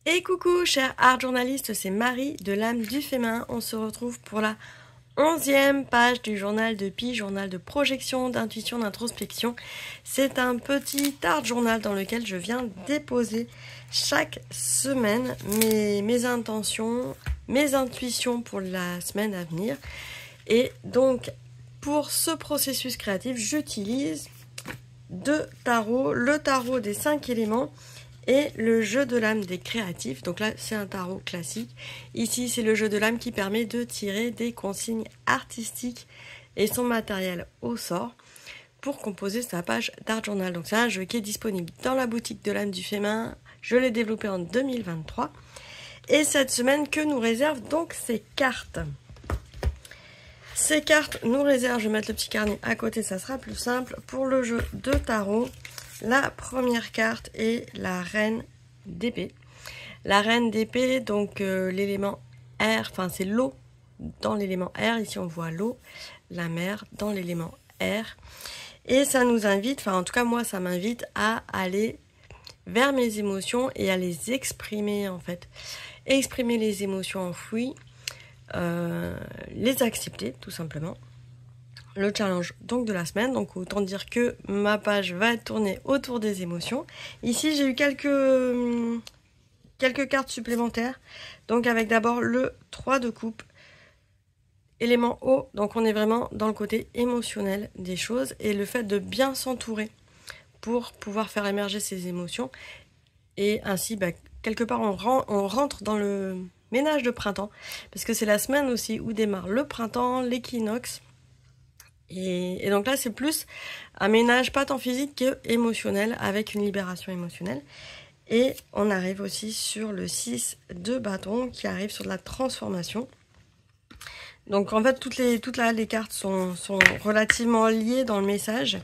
Et coucou chers art journalistes, c'est Marie de l'âme du féminin. On se retrouve pour la 11e page du journal de Pi, journal de projection, d'intuition, d'introspection. C'est un petit art journal dans lequel je viens déposer chaque semaine mes intentions, mes intuitions pour la semaine à venir. Et donc pour ce processus créatif, j'utilise deux tarots, le tarot des 5 éléments et le jeu de l'âme des créatifs. Donc là, c'est un tarot classique. Ici, c'est le jeu de l'âme qui permet de tirer des consignes artistiques et son matériel au sort pour composer sa page d'art journal. Donc c'est un jeu qui est disponible dans la boutique de l'âme du féminin. Je l'ai développé en 2023. Et cette semaine, que nous réservent donc ces cartes? Ces cartes nous réservent, je vais mettre le petit carnet à côté, ça sera plus simple. Pour le jeu de tarot, la première carte est la reine d'épée. La reine d'épée, donc l'élément air, enfin c'est l'eau dans l'élément air. Ici on voit l'eau, la mer dans l'élément air. Et ça nous invite, enfin en tout cas moi ça m'invite à aller vers mes émotions et à les exprimer en fait. Exprimer les émotions enfouies, les accepter tout simplement. Le challenge donc de la semaine, donc autant dire que ma page va être tournée autour des émotions. Ici j'ai eu quelques cartes supplémentaires, donc avec d'abord le 3 de coupe, élément eau, donc on est vraiment dans le côté émotionnel des choses et le fait de bien s'entourer pour pouvoir faire émerger ses émotions et ainsi quelque part on rentre dans le ménage de printemps parce que c'est la semaine aussi où démarre le printemps, l'équinoxe. Et donc là, c'est plus un ménage pas tant physique que émotionnel, avec une libération émotionnelle. Et on arrive aussi sur le 6 de bâton qui arrive sur de la transformation. Donc en fait, toutes les cartes sont relativement liées dans le message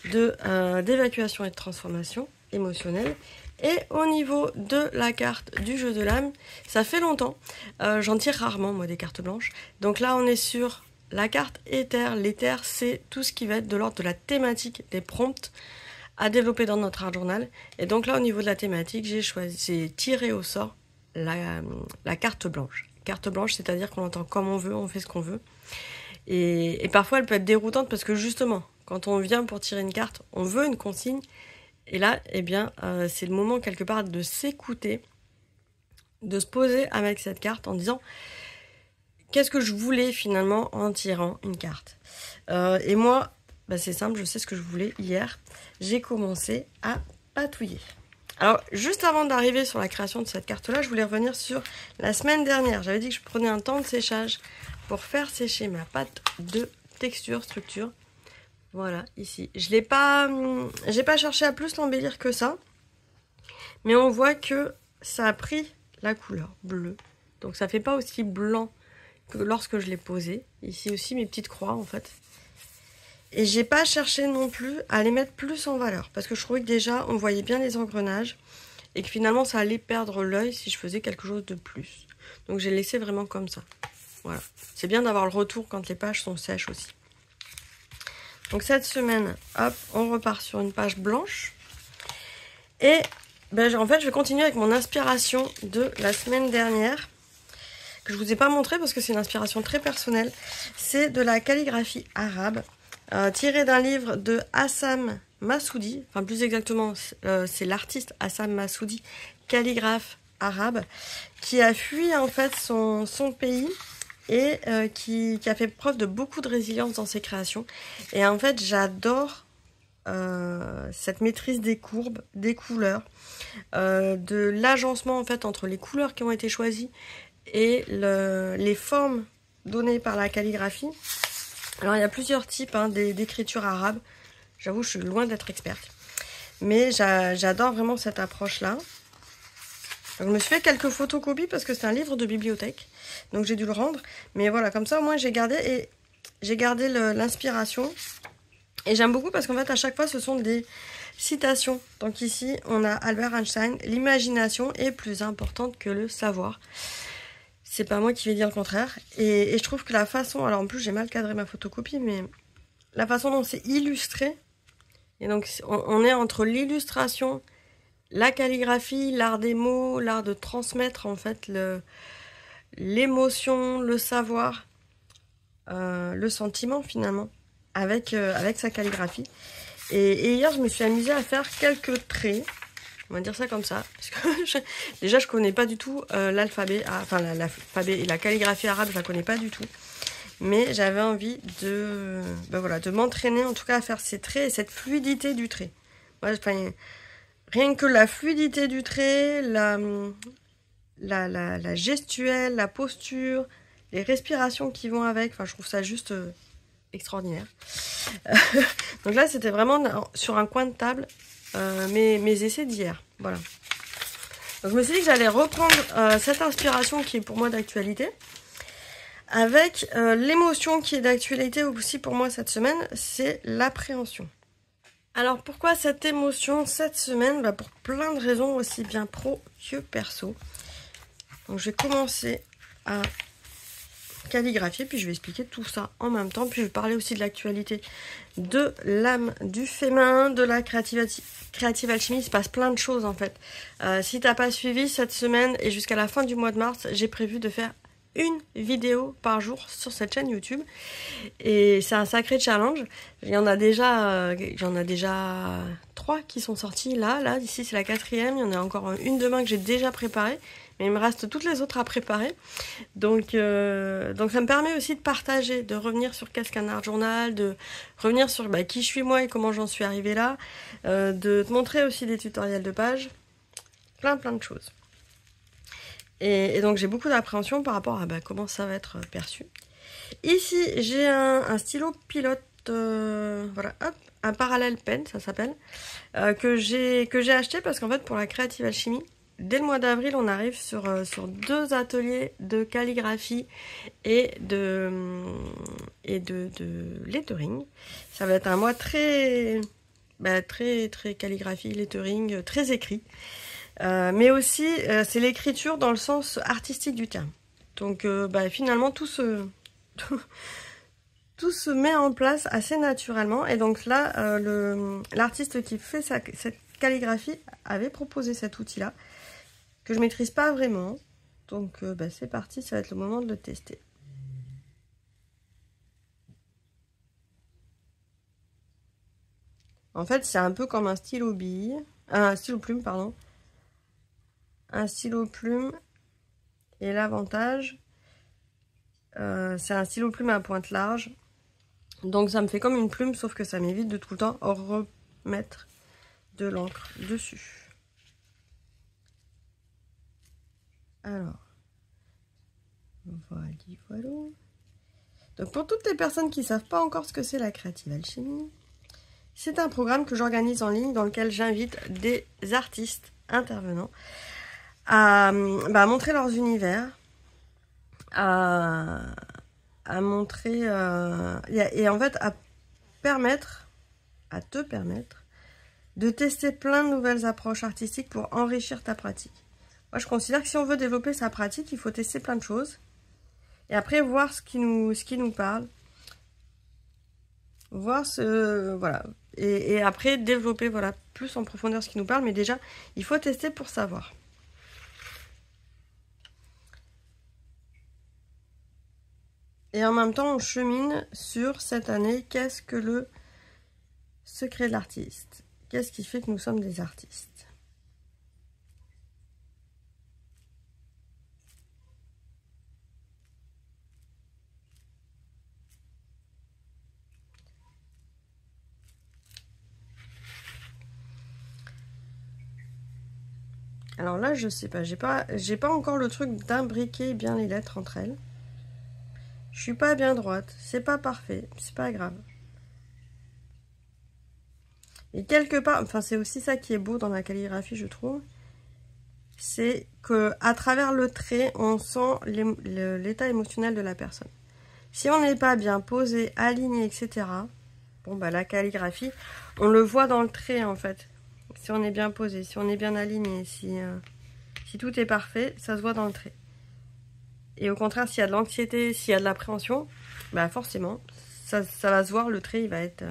d'évacuation et de transformation émotionnelle. Et au niveau de la carte du jeu de l'âme, ça fait longtemps. J'en tire rarement, moi, des cartes blanches. Donc là, on est sur la carte éther. L'éther, c'est tout ce qui va être de l'ordre de la thématique des prompts à développer dans notre art journal. Et donc là, au niveau de la thématique, j'ai tiré au sort la carte blanche. Carte blanche, c'est-à-dire qu'on l'entend comme on veut, on fait ce qu'on veut. Et parfois, elle peut être déroutante parce que justement, quand on vient pour tirer une carte, on veut une consigne. Et là, eh bien, c'est le moment quelque part de s'écouter, de se poser avec cette carte en disant qu'est-ce que je voulais finalement en tirant une carte. Et moi, c'est simple, je sais ce que je voulais hier. J'ai commencé à patouiller. Alors, juste avant d'arriver sur la création de cette carte-là, je voulais revenir sur la semaine dernière. J'avais dit que je prenais un temps de séchage pour faire sécher ma pâte de texture, structure. Voilà, ici. J'ai pas cherché à plus l'embellir que ça. Mais on voit que ça a pris la couleur bleue. Donc ça fait pas aussi blanc que lorsque je l'ai posé. Ici aussi mes petites croix en fait. Et j'ai pas cherché non plus à les mettre plus en valeur. Parce que je trouvais que déjà on voyait bien les engrenages. Et que finalement ça allait perdre l'œil si je faisais quelque chose de plus. Donc j'ai laissé vraiment comme ça. Voilà. C'est bien d'avoir le retour quand les pages sont sèches aussi. Donc cette semaine, hop, on repart sur une page blanche. Et en fait, je vais continuer avec mon inspiration de la semaine dernière, que je ne vous ai pas montré parce que c'est une inspiration très personnelle. C'est de la calligraphie arabe, tirée d'un livre de Hassam Massoudi. Enfin, plus exactement, c'est l'artiste Hassam Massoudi, calligraphe arabe, qui a fui en fait son pays et qui a fait preuve de beaucoup de résilience dans ses créations. Et en fait, j'adore cette maîtrise des courbes, des couleurs, de l'agencement en fait entre les couleurs qui ont été choisies et les formes données par la calligraphie. Alors, il y a plusieurs types d'écriture arabe. J'avoue, je suis loin d'être experte. Mais j'adore vraiment cette approche-là. Je me suis fait quelques photocopies parce que c'est un livre de bibliothèque. Donc j'ai dû le rendre. Mais voilà, comme ça au moins j'ai gardé l'inspiration. Et j'aime beaucoup parce qu'en fait à chaque fois ce sont des citations. Donc ici on a Albert Einstein. L'imagination est plus importante que le savoir. C'est pas moi qui vais dire le contraire. Et je trouve que la façon... Alors en plus j'ai mal cadré ma photocopie. Mais la façon dont c'est illustré. Et donc on est entre l'illustration la calligraphie, l'art des mots, l'art de transmettre en fait l'émotion, le savoir, le sentiment finalement, avec sa calligraphie. Et hier, je me suis amusée à faire quelques traits, on va dire ça comme ça, parce que déjà, je connais pas du tout l'alphabet, enfin l'alphabet et la calligraphie arabe, je la connais pas du tout. Mais j'avais envie de, voilà, de m'entraîner en tout cas à faire ces traits et cette fluidité du trait. Ouais, enfin, rien que la fluidité du trait, la gestuelle, la posture, les respirations qui vont avec, enfin, je trouve ça juste extraordinaire. Donc là, c'était vraiment sur un coin de table mes essais d'hier. Voilà. Donc je me suis dit que j'allais reprendre cette inspiration qui est pour moi d'actualité, avec l'émotion qui est d'actualité aussi pour moi cette semaine, c'est l'appréhension. Alors pourquoi cette émotion cette semaine? Pour plein de raisons, aussi bien pro que perso. Donc je vais commencer à calligraphier, puis je vais expliquer tout ça en même temps, puis je vais parler aussi de l'actualité de l'âme du féminin, de la creative alchemy. Il se passe plein de choses en fait. Si t'as pas suivi cette semaine et jusqu'à la fin du mois de mars, j'ai prévu de faire une vidéo par jour sur cette chaîne YouTube et c'est un sacré challenge. Il y en a déjà, j'en ai déjà 3 qui sont sortis là ici c'est la 4e, il y en a encore une demain que j'ai déjà préparée, mais il me reste toutes les autres à préparer. Donc ça me permet aussi de partager, de revenir sur qu'est-ce qu'un art journal, de revenir sur qui je suis moi et comment j'en suis arrivée là, de te montrer aussi des tutoriels de pages, plein de choses. Et donc j'ai beaucoup d'appréhension par rapport à comment ça va être perçu. Ici j'ai un stylo pilote, voilà, hop, un parallèle pen ça s'appelle, que j'ai acheté parce qu'en fait pour la Creative Alchemy, dès le mois d'avril on arrive sur 2 ateliers de calligraphie et de lettering. Ça va être un mois très calligraphie, lettering, très écrit. Mais aussi, c'est l'écriture dans le sens artistique du terme. Donc, finalement, tout se met en place assez naturellement. Et donc là, l'artiste qui fait cette calligraphie avait proposé cet outil-là, que je ne maîtrise pas vraiment. Donc, c'est parti, ça va être le moment de le tester. En fait, c'est un peu comme un stylo plume, pardon. Un stylo plume, et l'avantage c'est un stylo plume à pointe large, donc ça me fait comme une plume, sauf que ça m'évite de tout le temps remettre de l'encre dessus. Alors voilà. Donc pour toutes les personnes qui ne savent pas encore ce que c'est la Creative Alchemy, c'est un programme que j'organise en ligne dans lequel j'invite des artistes intervenants à montrer leurs univers, à montrer et en fait à te permettre de tester plein de nouvelles approches artistiques pour enrichir ta pratique. Moi je considère que si on veut développer sa pratique, il faut tester plein de choses et après voir ce qui nous parle, voir voilà, et après développer plus en profondeur ce qui nous parle, mais déjà il faut tester pour savoir. Et en même temps, on chemine sur cette année, qu'est-ce que le secret de l'artiste? Qu'est-ce qui fait que nous sommes des artistes? Alors là, je sais pas, j'ai pas encore le truc d'imbriquer bien les lettres entre elles. Je suis pas bien droite, c'est pas parfait, c'est pas grave. Et quelque part, enfin c'est aussi ça qui est beau dans la calligraphie, je trouve, c'est que à travers le trait, on sent l'état émotionnel de la personne. Si on n'est pas bien posé, aligné, etc., la calligraphie, on le voit dans le trait en fait. Si on est bien posé, si on est bien aligné, si tout est parfait, ça se voit dans le trait. Et au contraire, s'il y a de l'anxiété, s'il y a de l'appréhension, forcément, ça va se voir, le trait, il va être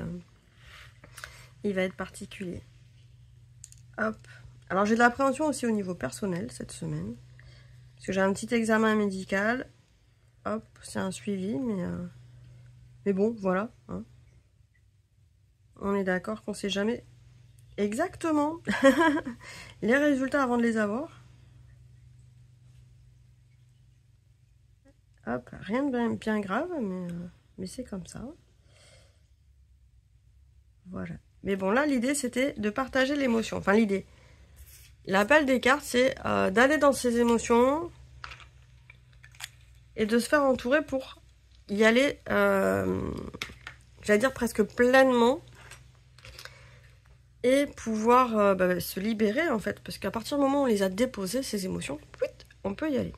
particulier. Hop, Alors j'ai de l'appréhension aussi au niveau personnel cette semaine. Parce que j'ai un petit examen médical. Hop, c'est un suivi, mais bon, voilà. Hein. On est d'accord qu'on sait jamais exactement les résultats avant de les avoir. Hop, rien de bien grave, mais c'est comme ça. Voilà. Mais bon, là, l'idée, c'était de partager l'émotion. Enfin, l'idée. L'appel des cartes, c'est d'aller dans ses émotions et de se faire entourer pour y aller, j'allais dire presque pleinement, et pouvoir se libérer, en fait. Parce qu'à partir du moment où on les a déposées, ces émotions, on peut y aller.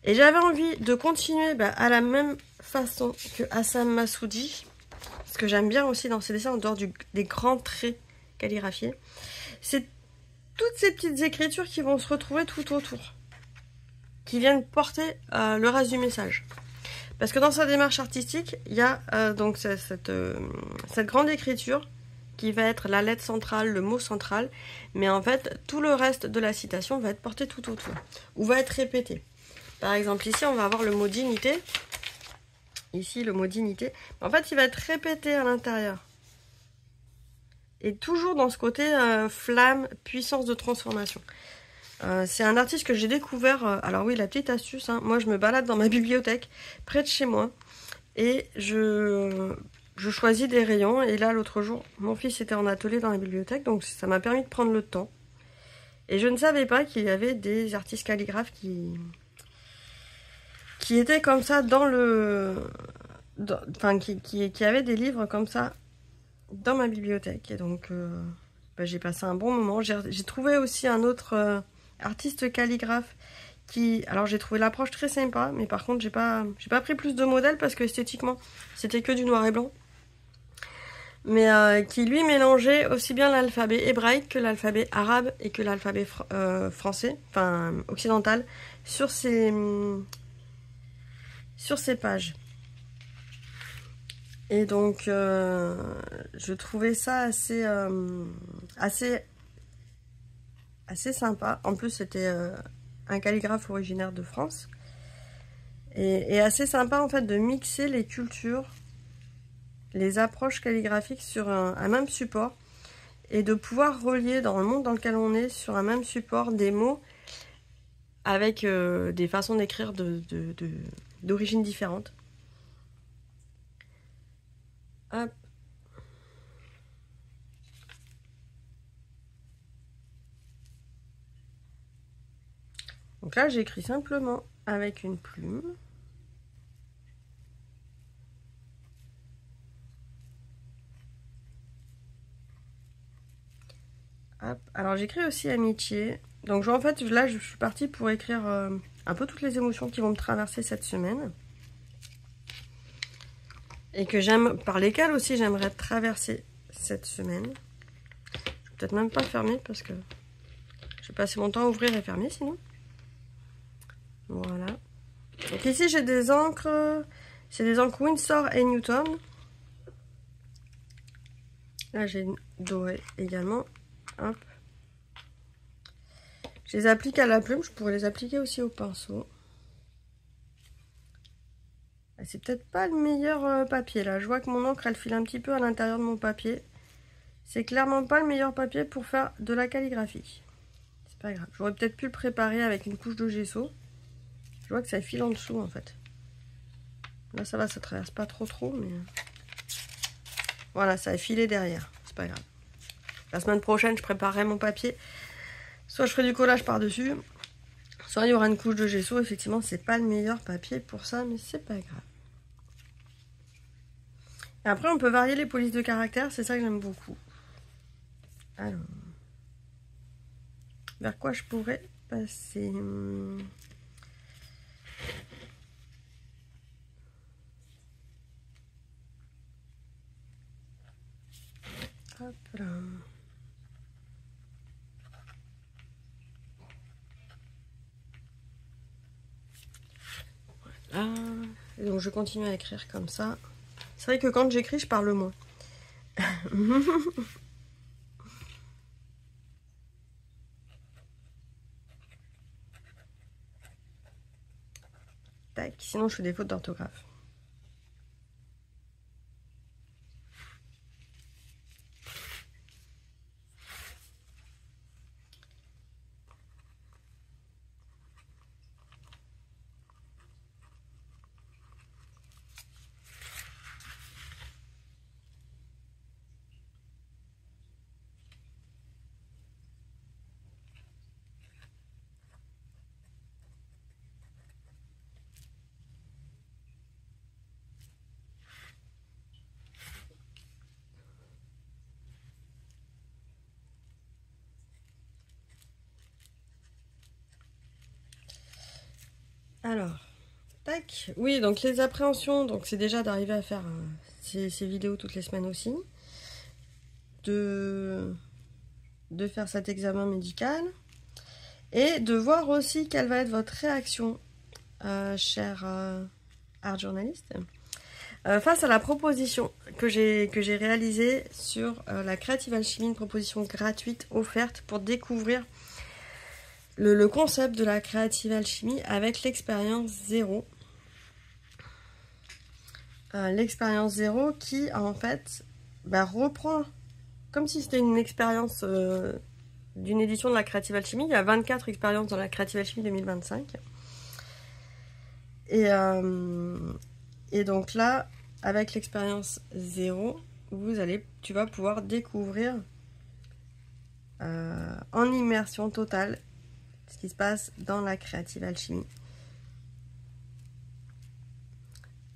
Et j'avais envie de continuer à la même façon que Hassan Massoudi. Ce que j'aime bien aussi dans ces dessins, en dehors des grands traits calligraphiés, c'est toutes ces petites écritures qui vont se retrouver tout autour, qui viennent porter le reste du message. Parce que dans sa démarche artistique, il y a donc cette grande écriture qui va être la lettre centrale, le mot central, mais en fait, tout le reste de la citation va être porté tout autour, ou va être répété. Par exemple, ici, on va avoir le mot dignité. Ici, le mot dignité. En fait, il va être répété à l'intérieur. Et toujours dans ce côté flamme, puissance de transformation. C'est un artiste que j'ai découvert. Alors oui, la petite astuce, hein, moi je me balade dans ma bibliothèque, près de chez moi. Et je choisis des rayons. Et là, l'autre jour, mon fils était en atelier dans la bibliothèque. Donc ça m'a permis de prendre le temps. Et je ne savais pas qu'il y avait des artistes calligraphes qui étaient comme ça dans le... Enfin, qui avaient des livres comme ça dans ma bibliothèque. Et donc, j'ai passé un bon moment. J'ai trouvé aussi un autre artiste calligraphe qui... Alors, j'ai trouvé l'approche très sympa, mais par contre, j'ai pas pris plus de modèles parce que esthétiquement, c'était que du noir et blanc. Mais qui, lui, mélangeait aussi bien l'alphabet hébraïque que l'alphabet arabe et que l'alphabet français, enfin, occidental, sur ces pages. Et donc, je trouvais ça assez sympa. En plus, c'était un calligraphe originaire de France. Et assez sympa, en fait, de mixer les cultures, les approches calligraphiques sur un même support. Et de pouvoir relier dans le monde dans lequel on est, sur un même support, des mots avec des façons d'écrire d'origines différentes. Hop. Donc là, j'écris simplement avec une plume. Hop. Alors j'écris aussi amitié. Donc en fait, là, je suis partie pour écrire un peu toutes les émotions qui vont me traverser cette semaine. Et par lesquelles aussi j'aimerais traverser cette semaine. Je vais peut-être même pas fermer parce que j'ai passé mon temps à ouvrir et fermer sinon. Voilà. Donc ici j'ai des encres, c'est des encres Winsor et Newton. Là j'ai une dorée également. Hop. Je les applique à la plume, je pourrais les appliquer aussi au pinceau. C'est peut-être pas le meilleur papier là. Je vois que mon encre elle file un petit peu à l'intérieur de mon papier. C'est clairement pas le meilleur papier pour faire de la calligraphie. C'est pas grave. J'aurais peut-être pu le préparer avec une couche de gesso. Je vois que ça file en dessous en fait. Là ça va, ça traverse pas trop, mais... Voilà, ça a filé derrière. C'est pas grave. La semaine prochaine, je préparerai mon papier. Soit je ferai du collage par-dessus, soit il y aura une couche de gesso. Effectivement, c'est pas le meilleur papier pour ça, mais c'est pas grave. Et après, on peut varier les polices de caractère, c'est ça que j'aime beaucoup. Alors, vers quoi je pourrais passer? Hop là. Voilà. Et donc je continue à écrire comme ça. C'est vrai que quand j'écris, je parle moins. Tac, sinon je fais des fautes d'orthographe. Alors, tac. Oui, donc les appréhensions, donc c'est déjà d'arriver à faire ces vidéos toutes les semaines aussi. De faire cet examen médical. Et de voir aussi quelle va être votre réaction, cher art journaliste, face à la proposition que j'ai réalisée sur la Creative Alchemy, une proposition gratuite offerte pour découvrir le concept de la Creative Alchemy avec l'expérience 0. L'expérience 0 qui en fait reprend comme si c'était une expérience d'une édition de la Creative Alchemy. Il y a 24 expériences dans la Creative Alchemy 2025. Et donc là, avec l'expérience 0, tu vas pouvoir découvrir en immersion totale ce qui se passe dans la Creative Alchemy.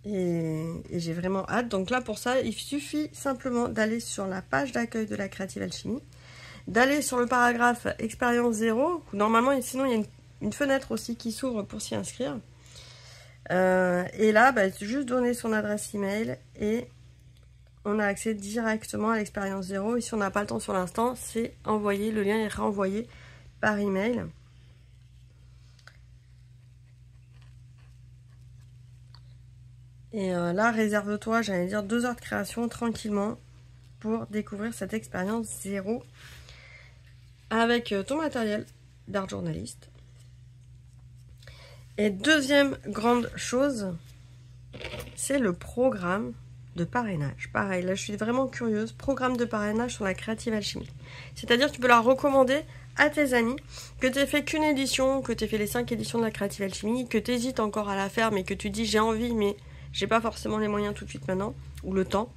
Et j'ai vraiment hâte. Donc là, pour ça, il suffit simplement d'aller sur la page d'accueil de la Creative Alchemy, d'aller sur le paragraphe expérience 0, où normalement, sinon, il y a une fenêtre aussi qui s'ouvre pour s'y inscrire. Et là, juste donner son adresse email et on a accès directement à l'expérience 0. Et si on n'a pas le temps sur l'instant, c'est envoyé, le lien est renvoyé par email. Et là, réserve-toi, j'allais dire 2 heures de création tranquillement pour découvrir cette expérience 0 avec ton matériel d'art journaliste. Et deuxième grande chose, c'est le programme de parrainage. Pareil, là je suis vraiment curieuse. Programme de parrainage sur la Creative Alchemy. C'est-à-dire que tu peux la recommander à tes amis, que tu n'aies fait qu'une édition, que tu aies fait les 5 éditions de la Creative Alchemy, que tu hésites encore à la faire, mais que tu dis j'ai envie, mais j'ai pas forcément les moyens tout de suite maintenant, ou le temps.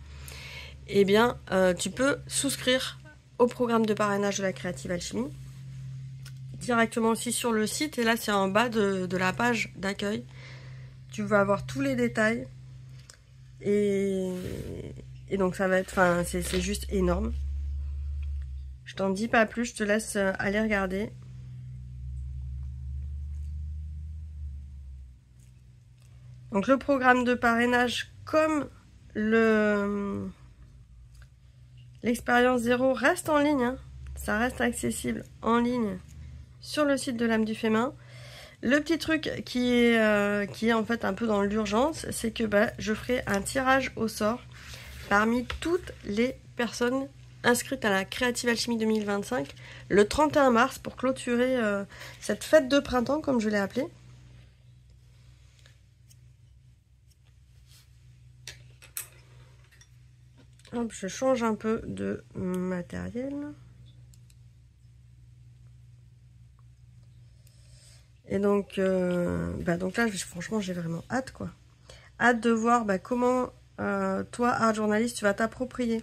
Eh bien, tu peux souscrire au programme de parrainage de la Creative Alchemy directement aussi sur le site, et là c'est en bas de la page d'accueil. Tu vas avoir tous les détails et donc ça va être, enfin c'est juste énorme. Je t'en dis pas plus, je te laisse aller regarder. Donc le programme de parrainage comme l'expérience 0 reste en ligne, hein. Ça reste accessible en ligne sur le site de l'âme du féminin. Le petit truc qui est en fait un peu dans l'urgence, c'est que je ferai un tirage au sort parmi toutes les personnes inscrites à la Creative Alchemy 2025 le 31 mars pour clôturer cette fête de printemps comme je l'ai appelée. Hop, je change un peu de matériel. Et donc là, franchement, j'ai vraiment hâte, quoi. Hâte de voir comment toi, art journaliste, tu vas t'approprier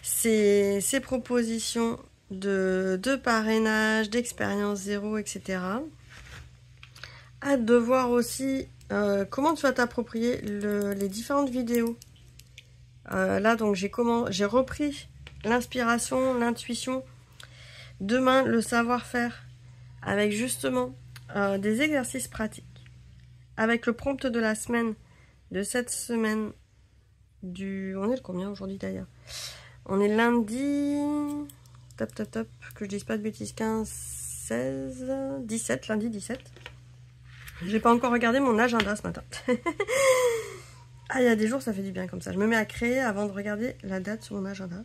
ces propositions de parrainage, d'expérience 0, etc. Hâte de voir aussi comment tu vas t'approprier les différentes vidéos. Là, donc, j'ai repris l'inspiration, l'intuition. Demain, le savoir-faire, avec justement des exercices pratiques. Avec le prompt de la semaine, de cette semaine on est le combien aujourd'hui d'ailleurs? On est lundi... Top, que je dise pas de bêtises, 15, 16, 17, lundi 17. J'ai pas encore regardé mon agenda ce matin. Ah, il y a des jours, ça fait du bien comme ça. Je me mets à créer avant de regarder la date sur mon agenda.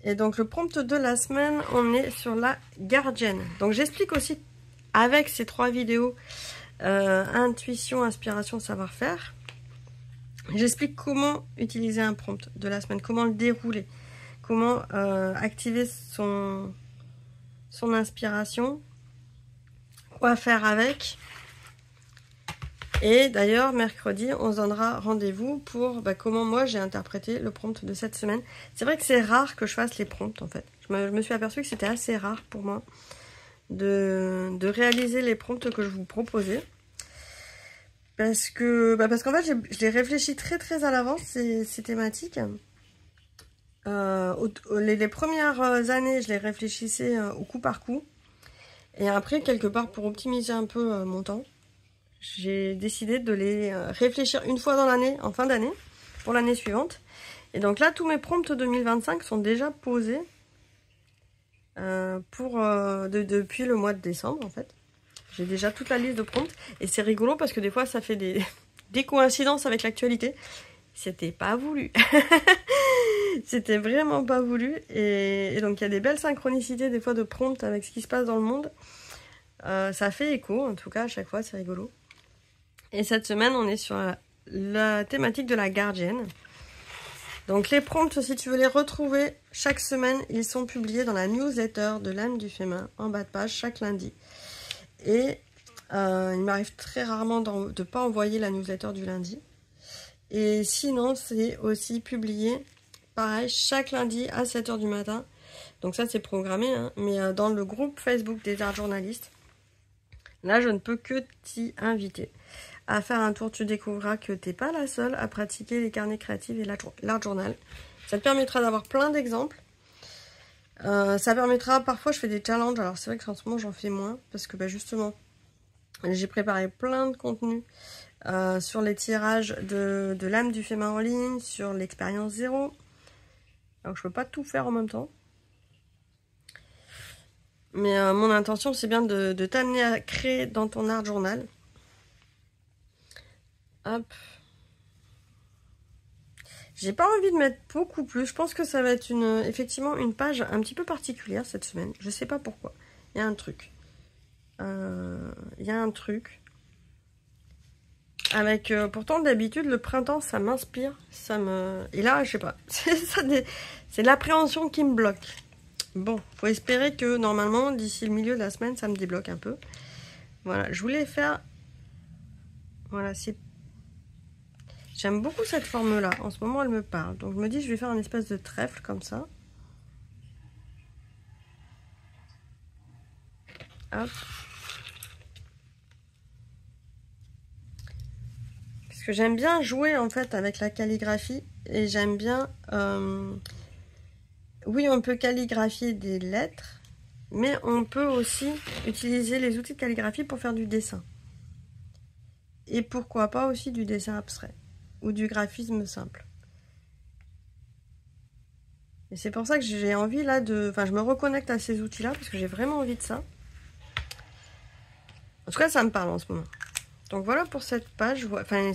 Et donc, le prompt de la semaine, on est sur la gardienne. Donc, j'explique aussi, avec ces 3 vidéos, intuition, inspiration, savoir-faire. J'explique comment utiliser un prompt de la semaine, comment le dérouler, comment activer son inspiration, quoi faire avec. Et d'ailleurs, mercredi, on se donnera rendez-vous pour comment moi j'ai interprété le prompt de cette semaine. C'est vrai que c'est rare que je fasse les prompts en fait. Je me suis aperçue que c'était assez rare pour moi de réaliser les prompts que je vous proposais. Parce qu'en fait, je les réfléchis très à l'avance, ces thématiques. Les premières années, je les réfléchissais au coup par coup. Et après, quelque part, pour optimiser un peu mon temps, j'ai décidé de les réfléchir une fois dans l'année, en fin d'année, pour l'année suivante. Et donc là, tous mes prompts 2025 sont déjà posés depuis le mois de décembre, en fait. J'ai déjà toute la liste de prompts. Et c'est rigolo parce que des fois, ça fait des coïncidences avec l'actualité. C'était pas voulu. C'était vraiment pas voulu. Et donc, il y a des belles synchronicités des fois de prompts avec ce qui se passe dans le monde. Ça fait écho, en tout cas, à chaque fois, c'est rigolo. Et cette semaine, on est sur la thématique de la gardienne. Donc, les prompts, si tu veux les retrouver chaque semaine, ils sont publiés dans la newsletter de l'âme du féminin, en bas de page, chaque lundi. Et il m'arrive très rarement de ne pas envoyer la newsletter du lundi. Et sinon, c'est aussi publié, pareil, chaque lundi à 7 h du matin. Donc ça, c'est programmé, hein, mais dans le groupe Facebook des arts journalistes. Là, je ne peux que t'y inviter à faire un tour. Tu découvriras que tu n'es pas la seule à pratiquer les carnets créatifs et l'art journal. Ça te permettra d'avoir plein d'exemples. Ça permettra, parfois je fais des challenges, alors c'est vrai qu'en ce moment j'en fais moins, parce que justement, j'ai préparé plein de contenus sur les tirages de l'âme du féminin en ligne, sur l'expérience zéro. Alors je peux pas tout faire en même temps. Mais mon intention c'est bien de t'amener à créer dans ton art journal. Hop. J'ai pas envie de mettre beaucoup plus. Je pense que ça va être effectivement une page un petit peu particulière cette semaine. Je sais pas pourquoi. Il y a un truc. Avec pourtant d'habitude le printemps ça m'inspire. Et là je sais pas. C'est l'appréhension qui me bloque. Bon, faut espérer que normalement d'ici le milieu de la semaine ça me débloque un peu. Voilà, je voulais faire. Voilà, j'aime beaucoup cette forme-là. En ce moment, elle me parle. Donc, je me dis, je vais faire un espèce de trèfle comme ça. Hop. Parce que j'aime bien jouer, en fait, avec la calligraphie. Et j'aime bien... Oui, on peut calligraphier des lettres. Mais on peut aussi utiliser les outils de calligraphie pour faire du dessin. Et pourquoi pas aussi du dessin abstrait. Ou du graphisme simple. Et c'est pour ça que j'ai envie là Enfin, je me reconnecte à ces outils-là parce que j'ai vraiment envie de ça. En tout cas, ça me parle en ce moment. Donc voilà pour cette page. Enfin,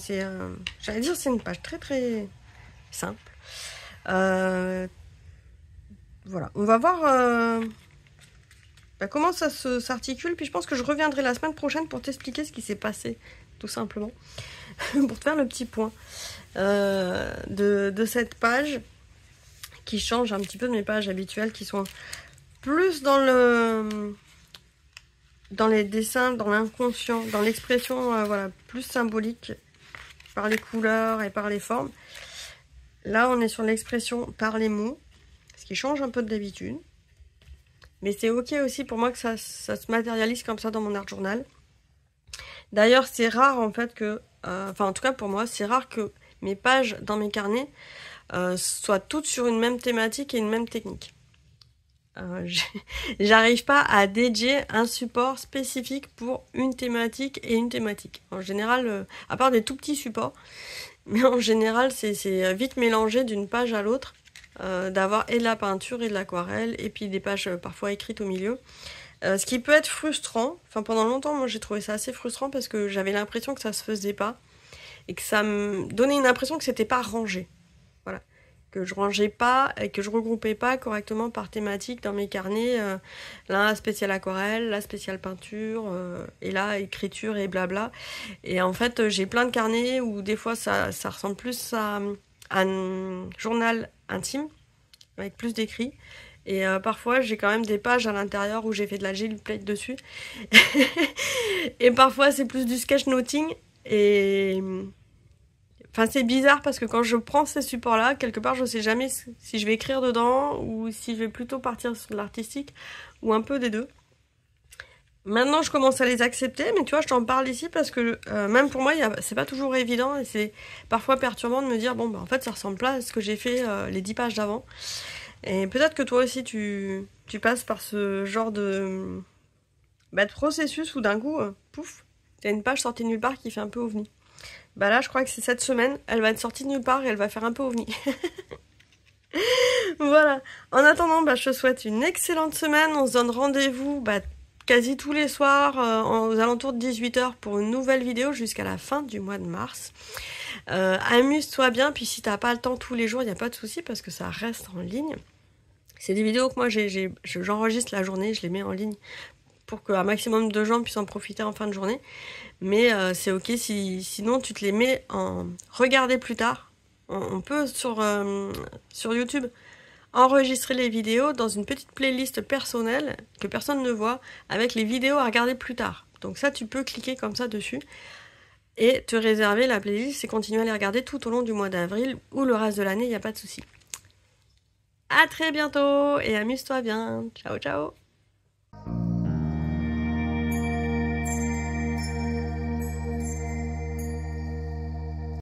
j'allais dire c'est une page très simple. Voilà. On va voir comment ça s'articule. Puis je pense que je reviendrai la semaine prochaine pour t'expliquer ce qui s'est passé, tout simplement. Pour te faire le petit point de cette page qui change un petit peu de mes pages habituelles qui sont plus dans les dessins, dans l'inconscient, dans l'expression voilà, plus symbolique par les couleurs et par les formes. Là, on est sur l'expression par les mots, ce qui change un peu de d'habitude. Mais c'est ok aussi pour moi que ça se matérialise comme ça dans mon art journal. D'ailleurs, c'est rare en fait que... Enfin, en tout cas pour moi, c'est rare que mes pages dans mes carnets soient toutes sur une même thématique et une même technique. J'arrive pas à dédier un support spécifique pour une thématique et une thématique. En général, à part des tout petits supports, mais en général, c'est vite mélangé d'une page à l'autre, d'avoir et de la peinture et de l'aquarelle, et puis des pages parfois écrites au milieu. Ce qui peut être frustrant. Enfin, pendant longtemps, moi, j'ai trouvé ça assez frustrant parce que j'avais l'impression que ça se faisait pas et que ça me donnait une impression que c'était pas rangé. Voilà. que je rangeais pas et que je regroupais pas correctement par thématique dans mes carnets. Là, spécial aquarelle, là, spécial peinture, et là, écriture et blabla. Et en fait, j'ai plein de carnets où des fois, ça ressemble plus à un journal intime, avec plus d'écrits. Et parfois, j'ai quand même des pages à l'intérieur où j'ai fait de la gel plate dessus. Et parfois, c'est plus du sketchnoting. Et... Enfin, c'est bizarre parce que quand je prends ces supports-là, quelque part, je sais jamais si je vais écrire dedans ou si je vais plutôt partir sur l'artistique ou un peu des deux. Maintenant, je commence à les accepter, mais tu vois, je t'en parle ici parce que même pour moi, c'est pas toujours évident et c'est parfois perturbant de me dire, bon, bah en fait, ça ressemble pas à ce que j'ai fait les 10 pages d'avant. Et peut-être que toi aussi, tu passes par ce genre de processus où d'un coup, pouf, t'as une page sortie de nulle part qui fait un peu ovni. Bah là, je crois que c'est cette semaine, elle va être sortie de nulle part et elle va faire un peu ovni. Voilà. En attendant, je te souhaite une excellente semaine. On se donne rendez-vous quasi tous les soirs aux alentours de 18h pour une nouvelle vidéo jusqu'à la fin du mois de mars. Amuse-toi bien, puis si t'as pas le temps tous les jours, il n'y a pas de souci parce que ça reste en ligne. C'est des vidéos que moi j'enregistre la journée, je les mets en ligne pour qu'un maximum de gens puissent en profiter en fin de journée. Mais c'est ok sinon tu te les mets en regarder plus tard. On peut sur YouTube enregistrer les vidéos dans une petite playlist personnelle que personne ne voit avec les vidéos à regarder plus tard. Donc ça, tu peux cliquer comme ça dessus et te réserver la playlist et continuer à les regarder tout au long du mois d'avril ou le reste de l'année, il n'y a pas de souci. À très bientôt et amuse-toi bien. Ciao, ciao.